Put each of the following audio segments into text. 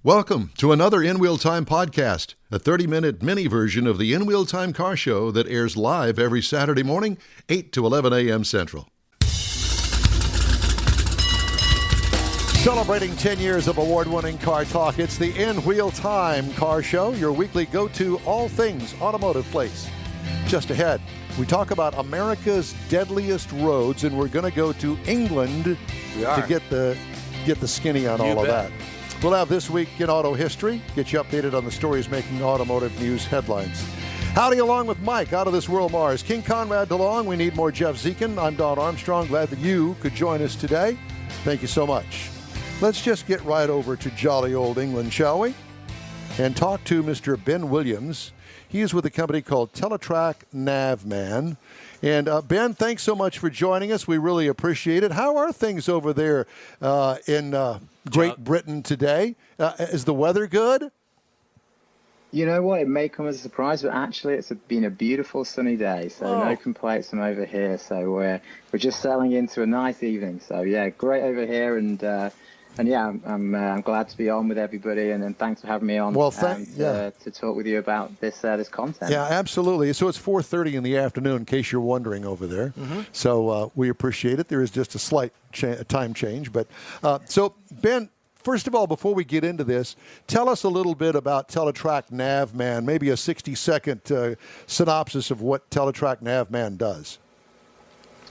Welcome to another In Wheel Time podcast, a 30-minute mini version of the In Wheel Time car show that airs live every Saturday morning, 8 to 11 a.m. Central. Celebrating 10 years of award-winning car talk, it's the In Wheel Time car show, your weekly go-to all things automotive place. Just ahead, we talk about America's deadliest roads, and we're going to go to England to get the skinny on all of that. We'll have This Week in Auto History, get you updated on the stories making automotive news headlines. Howdy along with Mike out of this world Mars. King Conrad DeLong, we need more Jeff Zekin. I'm Don Armstrong. Glad that you could join us today. Thank you so much. Let's just get right over to jolly old England, shall we? And talk to Mr. Ben Williams. He is with a company called Teletrac Navman. And Ben, thanks so much for joining us. We really appreciate it. How are things over there in Great Britain today? Is the weather good? You know what? It may come as a surprise, but actually it's been a beautiful sunny day, so no complaints from over here. So we're just settling into a nice evening. So yeah, great over here, and yeah, I'm glad to be on with everybody, and thanks for having me on. Well, to talk with you about this content. Yeah, absolutely. So it's 4:30 in the afternoon, in case you're wondering over there. Mm-hmm. So we appreciate it. There is just a slight time change, but so Ben. First of all, before we get into this, tell us a little bit about Teletrac Navman, maybe a 60-second synopsis of what Teletrac Navman does.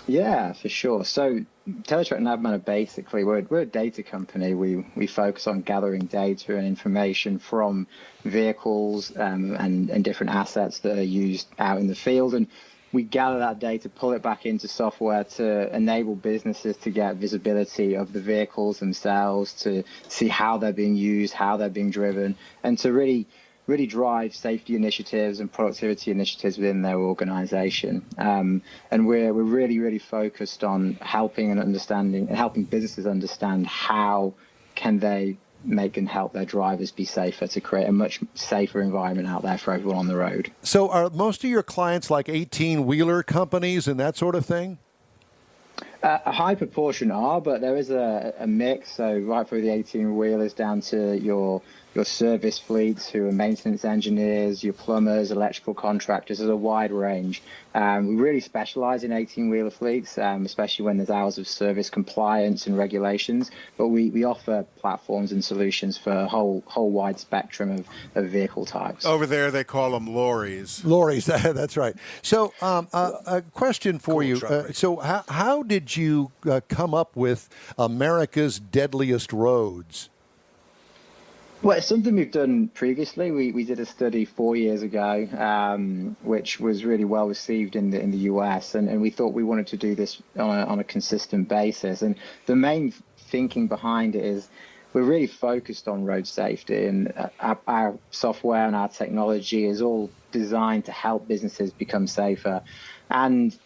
Yeah, for sure. So Teletrac Navman are basically, we're a data company. We focus on gathering data and information from vehicles and different assets that are used out in the field. And we gather that data, pull it back into software to enable businesses to get visibility of the vehicles themselves, to see how they're being used, how they're being driven, and to really drive safety initiatives and productivity initiatives within their organization. And we're really focused on helping businesses understand how can they make and help their drivers be safer, to create a much safer environment out there for everyone on the road. So are most of your clients like 18-wheeler companies and that sort of thing? A high proportion are, but there is a mix. So right through the 18-wheelers down to your service fleets, who are maintenance engineers, your plumbers, electrical contractors. There's a wide range. We really specialize in 18-wheeler fleets, especially when there's hours of service compliance and regulations. But we offer platforms and solutions for a whole wide spectrum of vehicle types. Over there, they call them lorries. Lorries, that's right. So a question for you. So how did you come up with America's deadliest roads? Well, it's something we've done previously. We did a study 4 years ago, which was really well received in the US, and we thought we wanted to do this on a consistent basis. And the main thinking behind it is we're really focused on road safety, and our software and our technology is all designed to help businesses become safer. And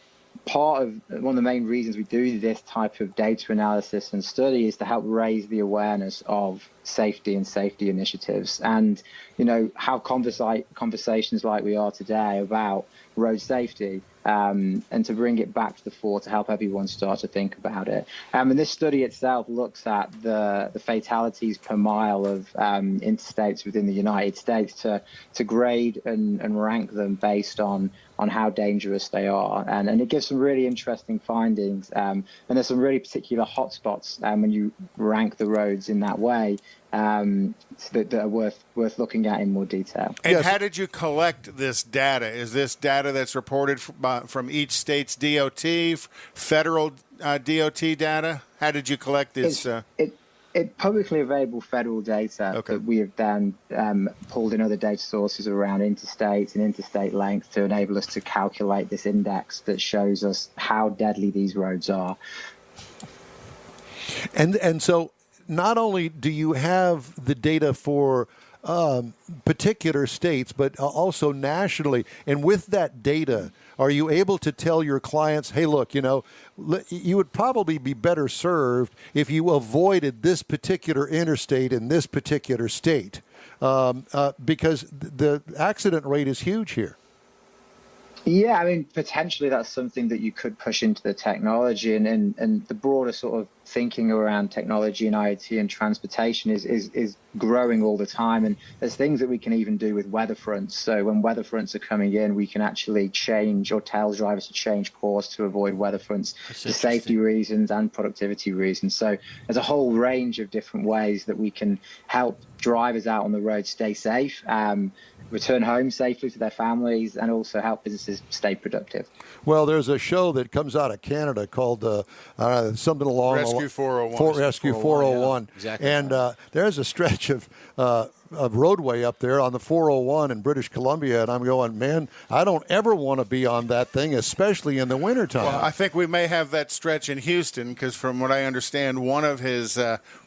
one of the main reasons we do this type of data analysis and study is to help raise the awareness of safety and safety initiatives, and how conversations like we are today about road safety, and to bring it back to the fore to help everyone start to think about it. And this study itself looks at the fatalities per mile of interstates within the United States to grade and rank them based on how dangerous they are. And it gives some really interesting findings. And there's some really particular hotspots when you rank the roads in that way, that are worth looking at in more detail. And how did you collect this data? Is this data that's reported from each state's DOT, federal DOT data? How did you collect this? It's publicly available federal data that we have then pulled in other data sources around interstate and interstate length to enable us to calculate this index that shows us how deadly these roads are. And so not only do you have the data for particular states, but also nationally. And with that data, are you able to tell your clients, hey, look, you would probably be better served if you avoided this particular interstate in this particular state, because the accident rate is huge here? Yeah, I mean, potentially that's something that you could push into the technology, and the broader sort of thinking around technology and IoT and transportation is growing all the time. And there's things that we can even do with weather fronts. So when weather fronts are coming in, we can actually change or tell drivers to change course to avoid weather fronts for safety reasons and productivity reasons. So there's a whole range of different ways that we can help drivers out on the road stay safe, return home safely to their families, and also help businesses stay productive. Well, there's a show that comes out of Canada called something along Rescue 401. Rescue 401. Yeah, exactly. And there's a stretch of roadway up there on the 401 in British Columbia, and I'm going, man, I don't ever want to be on that thing, especially in the wintertime. Well, I think we may have that stretch in Houston because, from what I understand, one of his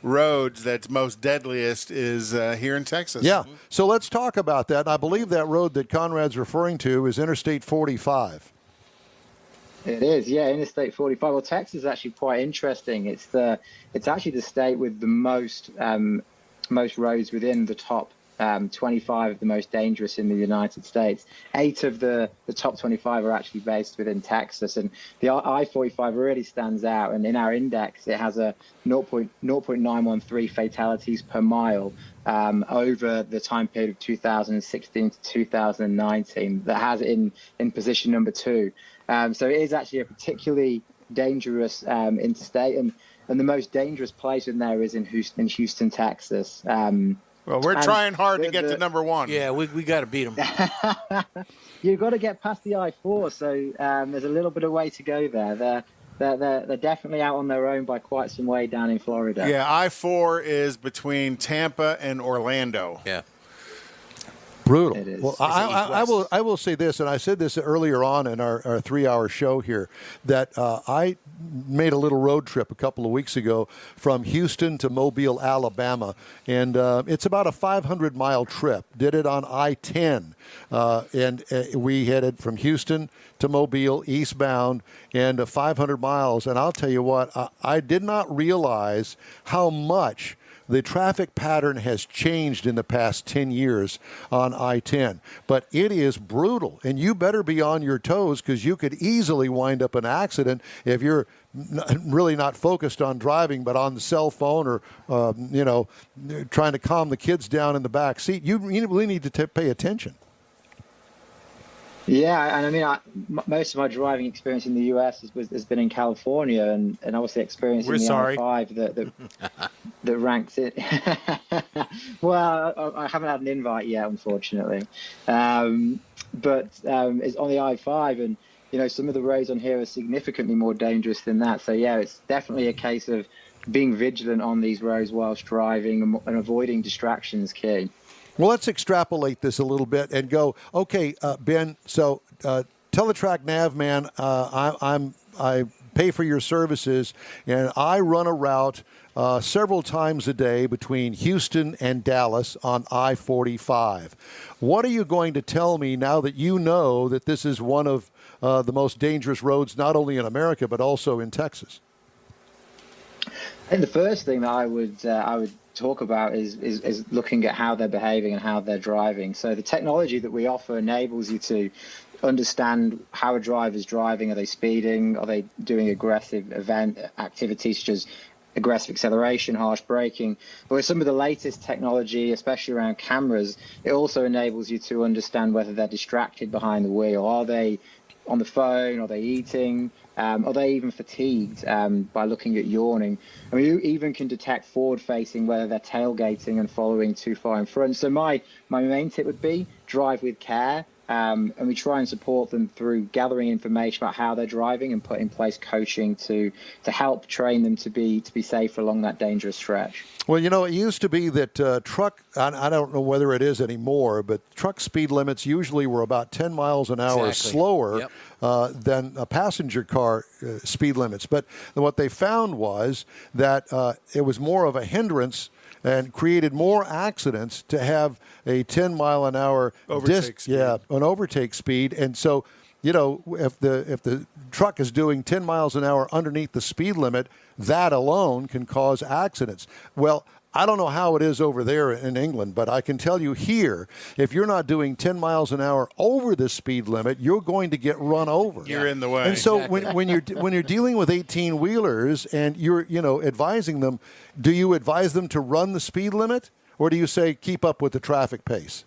roads that's most deadliest is here in Texas. Yeah, so let's talk about that. I believe that road that Conrad's referring to is Interstate 45. It is, yeah, Interstate 45. Well, Texas is actually quite interesting. It's actually the state with the most roads within the top 25 of the most dangerous in the United States. 8 of the top 25 are actually based within Texas, and the I-45 really stands out. And in our index, it has a 0.913 fatalities per mile over the time period of 2016 to 2019. That has it in position number 2. So it is actually a particularly dangerous interstate, and the most dangerous place in there is in Houston, Texas. Well, we're trying hard to get to number 1. Yeah, we got to beat them. You've got to get past the I-4, so there's a little bit of way to go there. They're definitely out on their own by quite some way down in Florida. Yeah, I-4 is between Tampa and Orlando. Yeah. Brutal. It is. Well, I will say this, and I said this earlier on in our 3-hour show here, that I made a little road trip a couple of weeks ago from Houston to Mobile, Alabama, and it's about a 500-mile trip. Did it on I-10, and we headed from Houston to Mobile, eastbound, and 500 miles. And I'll tell you what, I did not realize how much the traffic pattern has changed in the past 10 years on I-10, but it is brutal, and you better be on your toes because you could easily wind up in an accident if you're really not focused on driving, but on the cell phone or, trying to calm the kids down in the back seat. You really need to pay attention. Yeah, and I mean, most of my driving experience in the U.S. has been in California, and obviously experiencing the I-5 that ranks it. Well, I haven't had an invite yet, unfortunately, but it's on the I-5, and some of the roads on here are significantly more dangerous than that. So yeah, it's definitely a case of being vigilant on these roads whilst driving and avoiding distractions key. Well, let's extrapolate this a little bit and go, okay, Ben, so Teletrac Navman, I pay for your services, and I run a route several times a day between Houston and Dallas on I-45. What are you going to tell me now that you know that this is one of the most dangerous roads, not only in America, but also in Texas? I think the first thing that I would talk about is looking at how they're behaving and how they're driving. So the technology that we offer enables you to understand how a driver's driving. Are they speeding? Are they doing aggressive event activities such as aggressive acceleration, harsh braking? But with some of the latest technology, especially around cameras, it also enables you to understand whether they're distracted behind the wheel. Are they on the phone? Are they eating? Are they even fatigued by looking at yawning? I mean, you even can detect forward-facing, whether they're tailgating and following too far in front. So my main tip would be drive with care. And we try and support them through gathering information about how they're driving and put in place coaching to help train them to be safer along that dangerous stretch. Well, it used to be that I don't know whether it is anymore, but truck speed limits usually were about 10 miles an hour slower than a passenger car speed limits. But what they found was that it was more of a hindrance and created more accidents to have a 10-mile-an-hour an overtake speed. And so, if the truck is doing 10 miles an hour underneath the speed limit, that alone can cause accidents. Well, I don't know how it is over there in England, but I can tell you here, if you're not doing 10 miles an hour over the speed limit, you're going to get run over. You're in the way. And so Exactly. when you're dealing with 18-wheelers and you're advising them, do you advise them to run the speed limit, or do you say keep up with the traffic pace?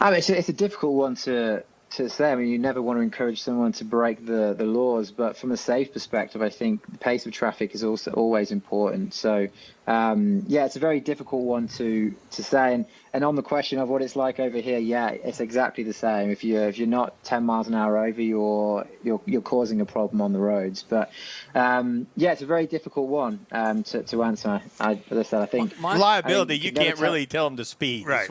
I mean, it's a difficult one to say. I mean, you never want to encourage someone to break the laws, but from a safe perspective, I think the pace of traffic is also always important. So, it's a very difficult one to say. And on the question of what it's like over here, yeah, it's exactly the same. If you're not 10 miles an hour over, you're causing a problem on the roads. But it's a very difficult one to answer. As I said, I think liability. You can't really tell them to speed. Right.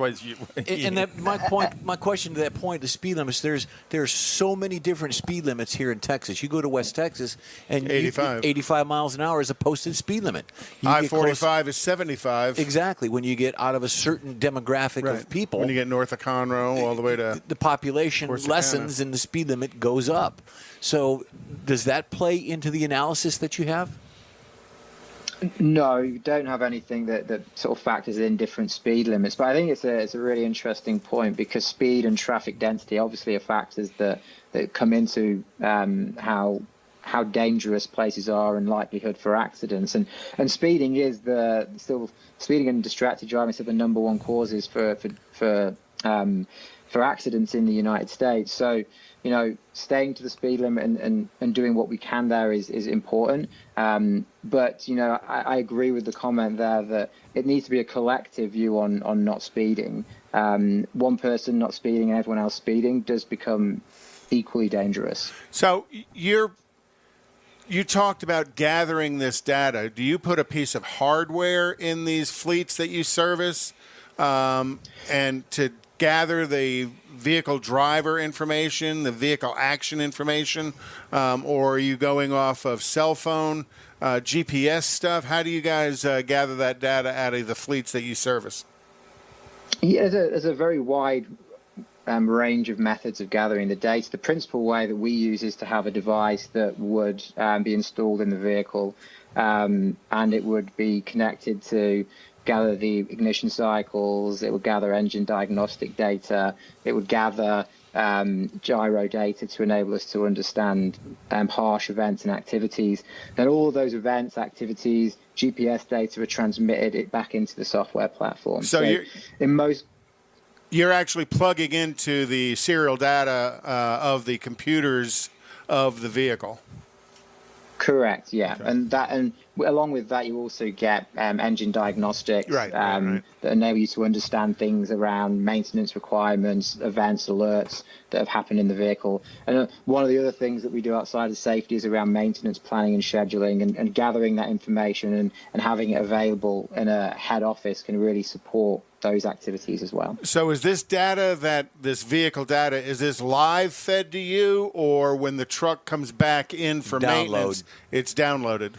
And that my question to that point, the speed limits. There's so many different speed limits here in Texas. You go to West Texas, and 85 miles an hour is a posted speed limit. I-45 is 75. Exactly. When you get out of a certain demographic of people, when you get north of Conroe all the way to the population lessens and the speed limit goes up. So does that play into the analysis that you have? No, you don't have anything that sort of factors in different speed limits. But I think it's a really interesting point, because speed and traffic density obviously are factors that come into how dangerous places are and likelihood for accidents. And speeding is speeding and distracted driving is the number one causes for accidents in the United States. So, staying to the speed limit and doing what we can there is important. But, I agree with the comment there that it needs to be a collective view on not speeding. One person not speeding and everyone else speeding does become equally dangerous. So you talked about gathering this data. Do you put a piece of hardware in these fleets that you service and to gather the vehicle driver information, the vehicle action information, or are you going off of cell phone, GPS stuff? How do you guys gather that data out of the fleets that you service? Yeah, there's a very wide range of methods of gathering the data. The principal way that we use is to have a device that would be installed in the vehicle, and it would be connected to gather the ignition cycles. It would gather engine diagnostic data. It would gather gyro data to enable us to understand harsh events and activities. Then all of those events, activities, GPS data are transmitted back into the software platform. So you're actually plugging into the serial data of the computers of the vehicle. Correct, yeah. Okay. And along with that, you also get engine diagnostics right. that enable you to understand things around maintenance requirements, events, alerts that have happened in the vehicle. And one of the other things that we do outside of safety is around maintenance planning and scheduling, and gathering that information and having it available in a head office can really support those activities as well. So is this data, this vehicle data, is this live fed to you, or when the truck comes back in for maintenance, it's downloaded?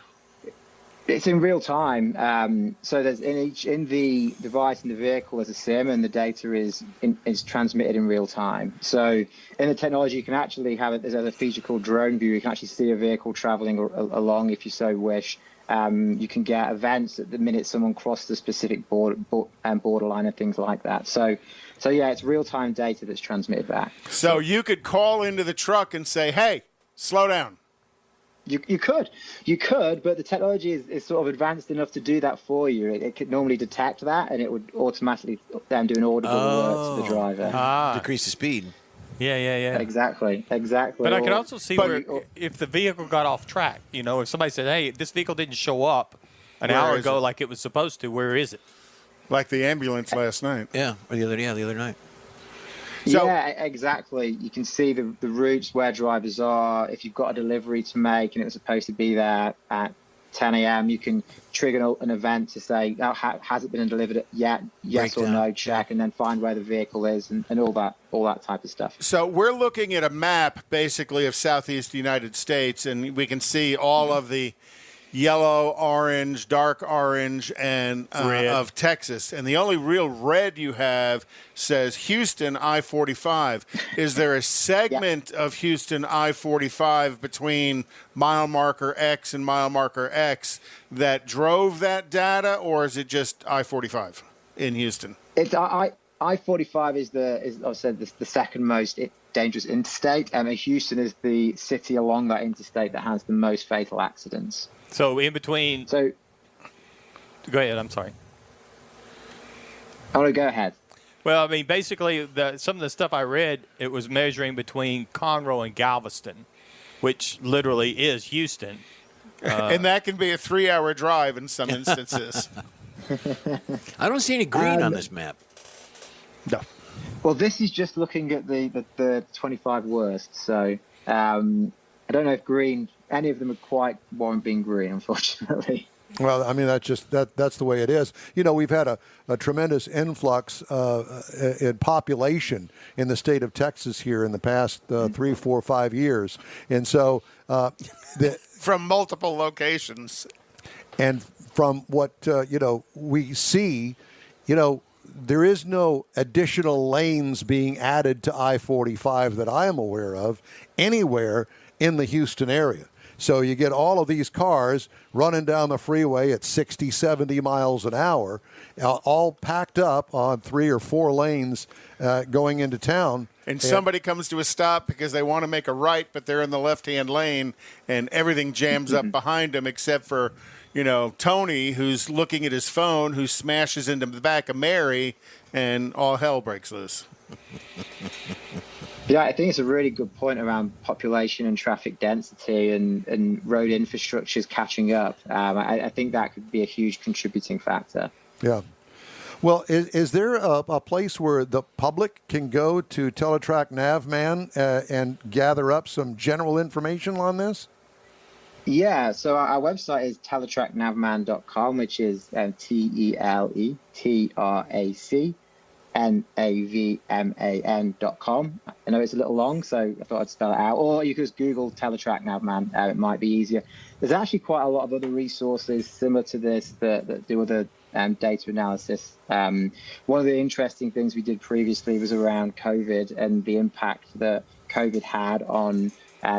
It's in real time. So there's in the device in the vehicle there's a SIM, and the data is transmitted in real time. So in the technology, you can actually there's a feature called drone view. You can actually see a vehicle traveling along if you so wish. You can get events at the minute someone crossed the specific borderline and things like that. So yeah, it's real-time data that's transmitted back. So you could call into the truck and say, "Hey, slow down." You could, but the technology is sort of advanced enough to do that for you. It could normally detect that, and it would automatically then do an audible alert to the driver. Decrease the speed. Yeah. Exactly. But I could also see if the vehicle got off track, if somebody said, hey, this vehicle didn't show up an hour ago like it was supposed to, where is it? Like the ambulance last night. Yeah, or the other night. So, yeah, exactly. You can see the routes where drivers are. If you've got a delivery to make and it was supposed to be there at 10 a.m., you can trigger an event to say, has it been delivered yet? Yes or no, check, and then find where the vehicle is and all that type of stuff. So we're looking at a map basically of Southeast United States, and we can see all of the yellow, orange, dark orange, and of Texas. And the only real red you have says Houston I-45. Is there a segment of Houston I-45 between mile marker X and mile marker X that drove that data, or is it just I-45 in Houston? It's I-45 is I said the second most dangerous interstate, and Houston is the city along that interstate that has the most fatal accidents. So in between. So go ahead. I'm sorry. Oh no, go ahead. Well, I mean, basically, some of the stuff I read, it was measuring between Conroe and Galveston, which literally is Houston. And that can be a 3-hour drive in some instances. I don't see any green on this map. No. Well, this is just looking at the 25 worst. So I don't know if any of them are quite warrant being green, unfortunately. Well, I mean, that's the way it is. We've had a tremendous influx in population in the state of Texas here in the past 3, 4, 5 years. And so from multiple locations. And from what, we see, there is no additional lanes being added to I-45 that I am aware of anywhere in the Houston area. So you get all of these cars running down the freeway at 60, 70 miles an hour, all packed up on 3 or 4 lanes going into town. And somebody comes to a stop because they want to make a right, but they're in the left-hand lane, and everything jams up behind them except for, Tony, who's looking at his phone, who smashes into the back of Mary, and all hell breaks loose. Yeah, I think it's a really good point around population and traffic density and road infrastructures catching up. I think that could be a huge contributing factor. Yeah. Well, is there a place where the public can go to Teletrac Navman and gather up some general information on this? Yeah, so our website is teletracnavman.com, which is TeletracNavman.com. I know it's a little long, so I thought I'd spell it out. Or you could just Google Teletrac Navman. It might be easier. There's actually quite a lot of other resources similar to this that do other data analysis. One of the interesting things we did previously was around COVID and the impact that COVID had on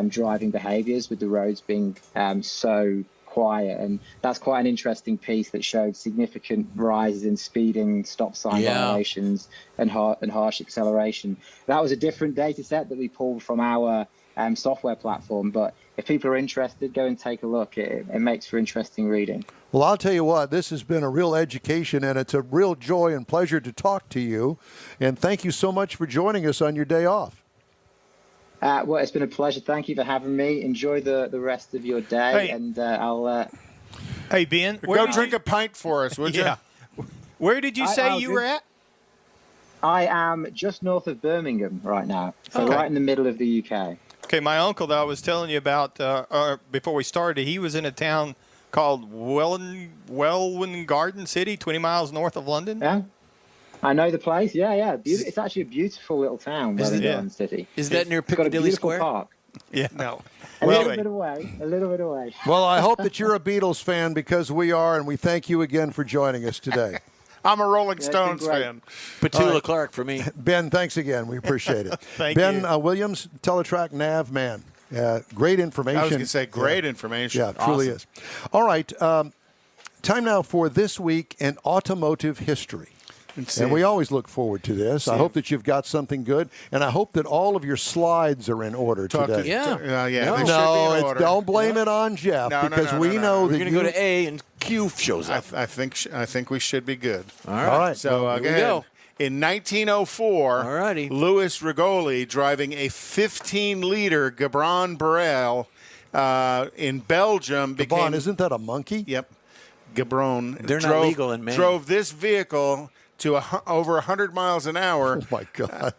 driving behaviors, with the roads being so quiet. And that's quite an interesting piece that showed significant rises in speeding, stop sign violations, and harsh acceleration. That was a different data set that we pulled from our software platform. But if people are interested, go and take a look. It makes for interesting reading. Well, I'll tell you what, this has been a real education, and it's a real joy and pleasure to talk to you. And thank you so much for joining us on your day off. Well, it's been a pleasure. Thank you for having me. Enjoy the rest of your day, and I'll... Hey, Ben. Go drink a pint for us, would you? Where did you say you were at? I am just north of Birmingham right now, so right in the middle of the UK. Okay, my uncle that I was telling you about before we started, he was in a town called Welwyn Garden City, 20 miles north of London. Yeah. I know the place. Yeah. It's actually a beautiful little town, Welwyn Garden City. Is that near Piccadilly Square? Park. Yeah. No. A little bit away. Well, I hope that you're a Beatles fan, because we are, and we thank you again for joining us today. I'm a Rolling Stones fan. Petula Clark for me. Ben, thanks again. We appreciate it. Thank you. Ben Williams, Teletrac Navman. Great information. I was going to say great information. Yeah, it truly is. All right. Time now for This Week in Automotive History. And we always look forward to this. I hope that you've got something good, and I hope that all of your slides are in order today. Don't blame it on Jeff, because we know that we're going to go to A and Q shows up. I think we should be good. All right. So again, in 1904, Louis Rigoli, driving a 15-liter Gabron Barrel in Belgium, Gabron, isn't that a monkey? Yep. Gabron. They're not legal in Maine. Drove this vehicle to over 100 miles an hour. Oh, my God.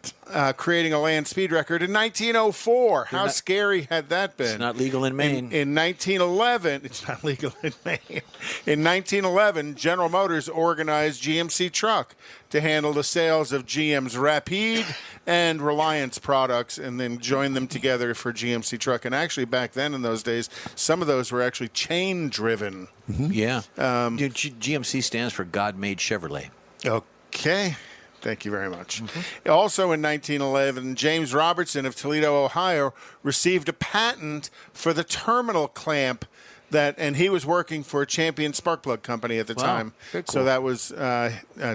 Creating a land speed record in 1904. How scary had that been? It's not legal in Maine. In 1911, it's not legal in Maine. In 1911, General Motors organized GMC Truck to handle the sales of GM's Rapide and Reliance products, and then joined them together for GMC Truck. And actually, back then in those days, some of those were actually chain-driven. Mm-hmm. Yeah. GMC stands for God Made Chevrolet. Okay. Thank you very much. Mm-hmm. Also in 1911, James Robertson of Toledo, Ohio, received a patent for the terminal clamp and he was working for Champion Spark Plug Company at the time. Very cool. So that was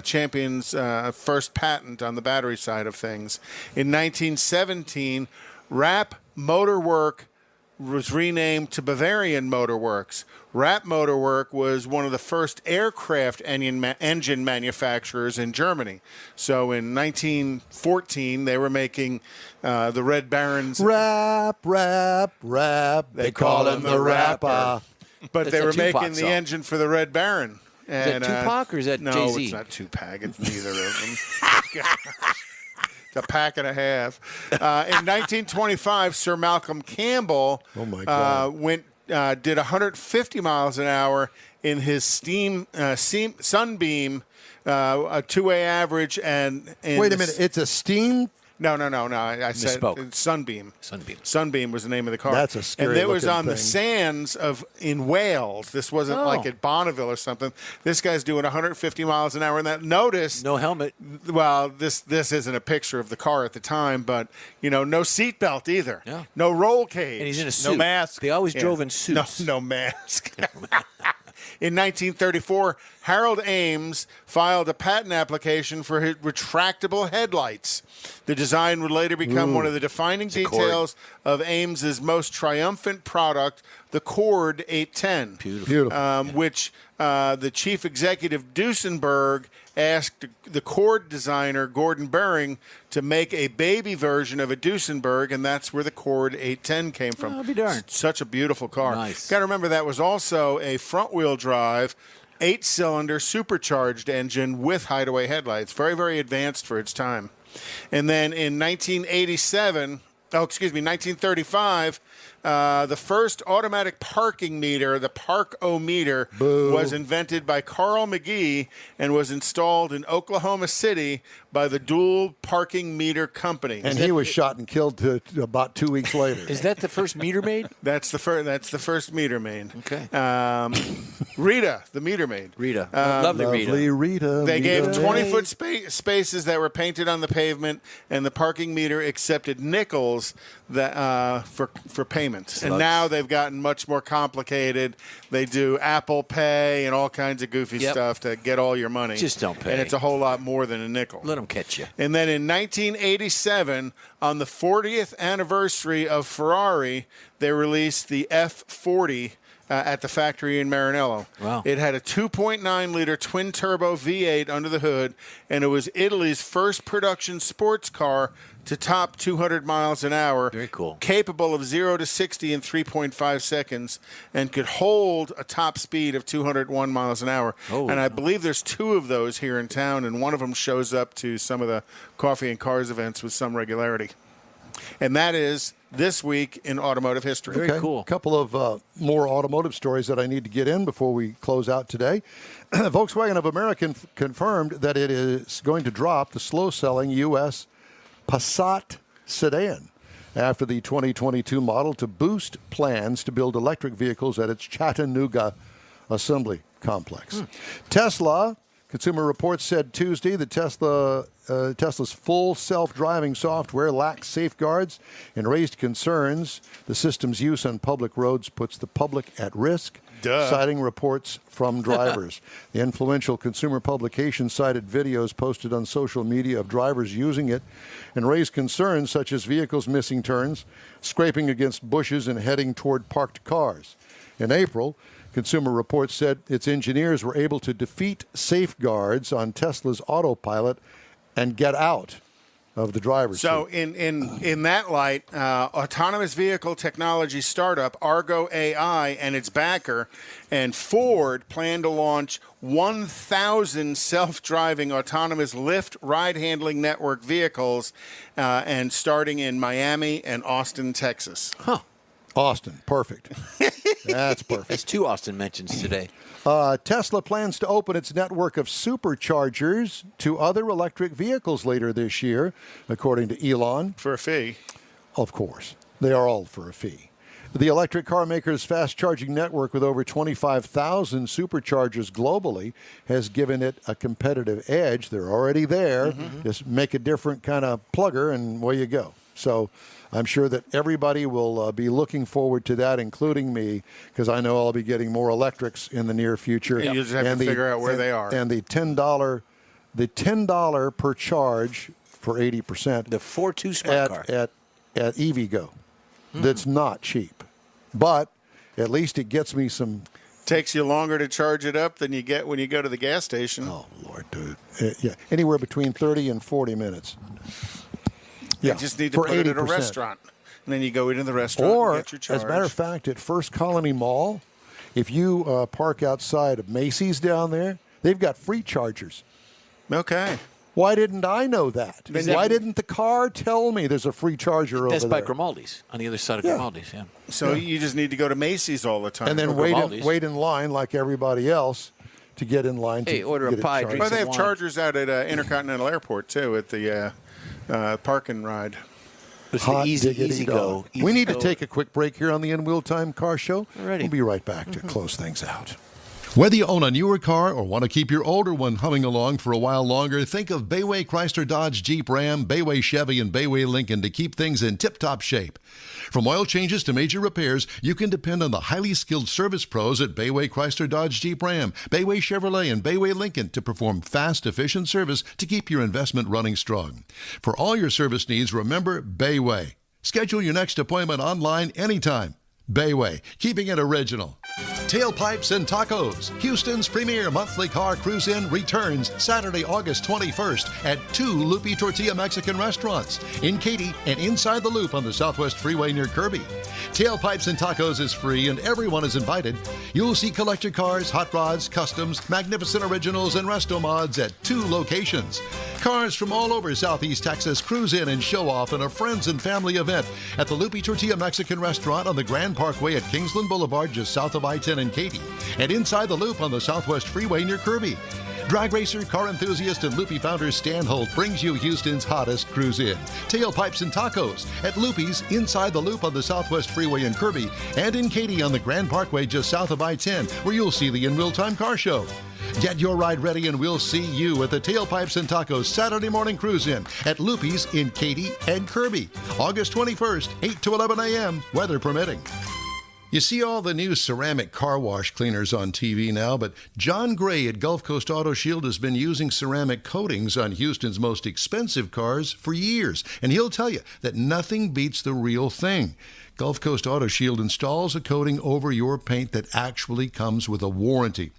Champion's first patent on the battery side of things. In 1917, Rapp Motor Work was renamed to Bavarian Motor Works. Rapp Motor Work was one of the first aircraft engine manufacturers in Germany. So in 1914, they were making the Red Barons. Rap. They call him the Rapper. But they were making the engine for the Red Baron. And, is that Tupac or is that no, Jay-Z? No, it's not Tupac. It's neither of them. It's a pack and a half. In 1925, Sir Malcolm Campbell did 150 miles an hour in his Sunbeam, a two-way average. And wait a minute, it's a steam? No. I said Sunbeam. Sunbeam was the name of the car. That's a scary And it was looking on thing. the sands in Wales. This wasn't like at Bonneville or something. This guy's doing 150 miles an hour. And that notice. No helmet. Well, this isn't a picture of the car at the time, but, no seatbelt either. Yeah. No roll cage. And he's in a suit. No mask. They always drove in suits. No mask. In 1934, Harold Ames filed a patent application for his retractable headlights. The design would later become one of the defining details of Ames's most triumphant product, the Cord 810. Beautiful. Which the chief executive Duesenberg asked the Cord designer Gordon Bering to make a baby version of a Duesenberg, and that's where the Cord 810 came from. I'll be darned. Such a beautiful car. Nice. Got to remember that was also a front-wheel drive, 8-cylinder supercharged engine with hideaway headlights. Very, very advanced for its time. And then in 1935, the first automatic parking meter, the Park-O-Meter, was invented by Carl McGee and was installed in Oklahoma City by the Dual Parking Meter Company. And he was shot and killed about 2 weeks later. Is that the first meter maid? That's the first meter maid. Okay. Rita, the meter maid. Lovely Rita. Lovely Rita. They gave 20-foot spaces that were painted on the pavement, and the parking meter accepted nickels for payment. And now they've gotten much more complicated. They do Apple Pay and all kinds of goofy stuff to get all your money. Just don't pay. And it's a whole lot more than a nickel. Let them catch you. And then in 1987, on the 40th anniversary of Ferrari, they released the F40 at the factory in Maranello. Wow. It had a 2.9-liter twin-turbo V8 under the hood, and it was Italy's first production sports car to top 200 miles an hour. Very cool. Capable of 0 to 60 in 3.5 seconds, and could hold a top speed of 201 miles an hour. Oh. And I believe there's 2 of those here in town, and one of them shows up to some of the Coffee and Cars events with some regularity. And that is this week in automotive history. Very cool. A couple of more automotive stories that I need to get in before we close out today. Volkswagen of America confirmed that it is going to drop the slow-selling U.S. Passat sedan after the 2022 model to boost plans to build electric vehicles at its Chattanooga assembly complex. Tesla, Consumer Reports said Tuesday that Tesla's full self-driving software lacks safeguards and raised concerns. The system's use on public roads puts the public at risk, citing reports from drivers. The influential consumer publication cited videos posted on social media of drivers using it and raised concerns such as vehicles missing turns, scraping against bushes, and heading toward parked cars. In April, Consumer Reports said its engineers were able to defeat safeguards on Tesla's autopilot and get out of the driver's seat. So in that light, autonomous vehicle technology startup Argo AI and its backer and Ford plan to launch 1,000 self-driving autonomous Lyft ride-handling network vehicles, and starting in Miami and Austin, Texas. Huh. Austin, perfect. That's perfect. That's 2 Austin mentions today. Tesla plans to open its network of superchargers to other electric vehicles later this year, according to Elon. For a fee. Of course. They are all for a fee. The electric car maker's fast-charging network with over 25,000 superchargers globally has given it a competitive edge. They're already there. Just make a different kind of plugger, and away you go. So I'm sure that everybody will be looking forward to that, including me, because I know I'll be getting more electrics in the near future. And you just have to figure out where they are. And the $10 per charge for 80%. The 4.2 smart car. At EVgo. That's not cheap. But at least it gets me some... Takes you longer to charge it up than you get when you go to the gas station. Oh, Lord, dude. Yeah, anywhere between 30 and 40 minutes. You just need to put it at a restaurant. And then you go into the restaurant and get your charge. As a matter of fact, at First Colony Mall, if you park outside of Macy's down there, they've got free chargers. Okay. Why didn't I know that? Why didn't the car tell me there's a free charger over there? That's by Grimaldi's, on the other side of Grimaldi's, yeah. So you just need to go to Macy's all the time. And then wait in line like everybody else to get in line to order a pie, drink Well, they have wine. chargers out at Intercontinental Airport, too, at the park and ride. It's the easy go. We need to take a quick break here on the In Wheel Time Car Show. Alrighty. We'll be right back to close things out. Whether you own a newer car or want to keep your older one humming along for a while longer, think of Bayway Chrysler Dodge Jeep Ram, Bayway Chevy, and Bayway Lincoln to keep things in tip-top shape. From oil changes to major repairs, you can depend on the highly skilled service pros at Bayway Chrysler Dodge Jeep Ram, Bayway Chevrolet, and Bayway Lincoln to perform fast, efficient service to keep your investment running strong. For all your service needs, remember Bayway. Schedule your next appointment online anytime. Bayway, keeping it original. Tailpipes and Tacos, Houston's premier monthly car cruise-in returns Saturday, August 21st at 2 Loopy Tortilla Mexican restaurants in Katy and inside the Loop on the Southwest Freeway near Kirby. Tailpipes and Tacos is free and everyone is invited. You'll see collector cars, hot rods, customs, magnificent originals, and resto mods at 2 locations. Cars from all over Southeast Texas cruise in and show off in a friends and family event at the Loopy Tortilla Mexican restaurant on the Grand Parkway at Kingsland Boulevard just south of I-10 in Katy, and inside the Loop on the Southwest Freeway near Kirby. Drag racer, car enthusiast, and Loopy founder Stan Holt brings you Houston's hottest cruise-in. Tailpipes and Tacos at Loopy's inside the Loop on the Southwest Freeway in Kirby, and in Katy on the Grand Parkway just south of I-10, where you'll see the In Wheel Time Car Show. Get your ride ready and we'll see you at the Tailpipes and Tacos Saturday morning cruise-in at Loopy's in Katy and Kirby, August 21st, 8 to 11 a.m., weather permitting. You see all the new ceramic car wash cleaners on TV now, but John Gray at Gulf Coast Auto Shield has been using ceramic coatings on Houston's most expensive cars for years, and he'll tell you that nothing beats the real thing. Gulf Coast Auto Shield installs a coating over your paint that actually comes with a warranty.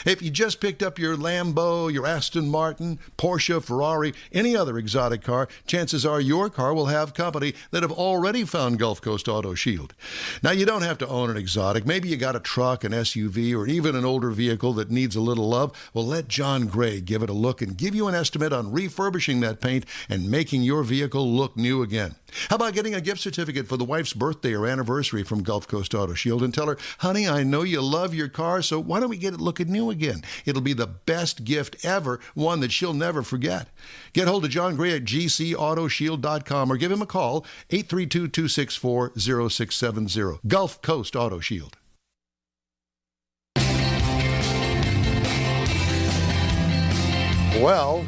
If you just picked up your Lambo, your Aston Martin, Porsche, Ferrari, any other exotic car, chances are your car will have company that have already found Gulf Coast Auto Shield. Now, you don't have to own an exotic. Maybe you got a truck, an SUV, or even an older vehicle that needs a little love. Well, let John Gray give it a look and give you an estimate on refurbishing that paint and making your vehicle look new again. How about getting a gift certificate for the wife's birthday or anniversary from Gulf Coast Auto Shield and tell her, honey, I know you love your car, so why don't we get it looking new again? It'll be the best gift ever, one that she'll never forget. Get hold of John Gray at gcautoshield.com or give him a call, 832-264-0670. Gulf Coast Auto Shield. Well,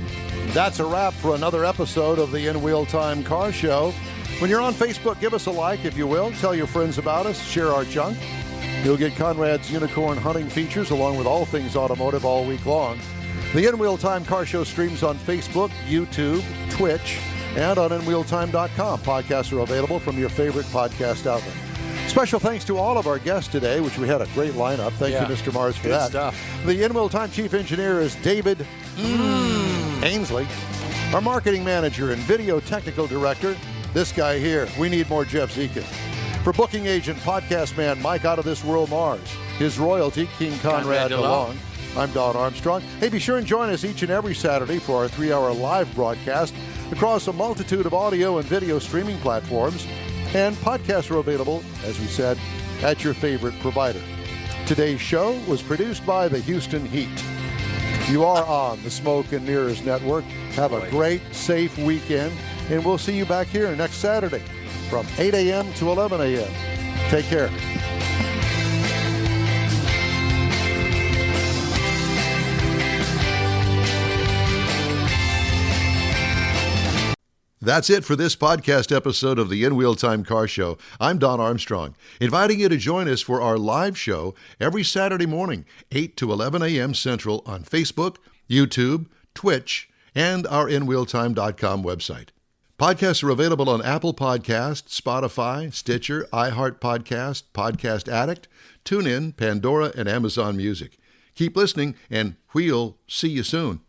that's a wrap for another episode of the In Wheel Time Car Show. When you're on Facebook, give us a like, if you will. Tell your friends about us. Share our junk. You'll get Conrad's unicorn hunting features along with all things automotive all week long. The In Wheel Time Car Show streams on Facebook, YouTube, Twitch, and on InWheelTime.com. Podcasts are available from your favorite podcast outlet. Special thanks to all of our guests today, which we had a great lineup. Thank you, Mr. Mars, for Good that. Stuff. The In Wheel Time Chief Engineer is David Ainsley. Our marketing manager and video technical director, this guy here. We need more Jeff Zekin. For booking agent, podcast man, Mike Out of This World Mars. His royalty, King Conrad DeLong. I'm Don Armstrong. Hey, be sure and join us each and every Saturday for our 3-hour live broadcast across a multitude of audio and video streaming platforms. And podcasts are available, as we said, at your favorite provider. Today's show was produced by the Houston Heat. You are on the Smoke and Mirrors Network. Have a great, safe weekend, and we'll see you back here next Saturday from 8 a.m. to 11 a.m. Take care. That's it for this podcast episode of the In Wheel Time Car Show. I'm Don Armstrong, inviting you to join us for our live show every Saturday morning, 8 to 11 a.m. Central on Facebook, YouTube, Twitch, and our InWheelTime.com website. Podcasts are available on Apple Podcasts, Spotify, Stitcher, iHeart Podcast, Podcast Addict, TuneIn, Pandora, and Amazon Music. Keep listening, and we'll see you soon.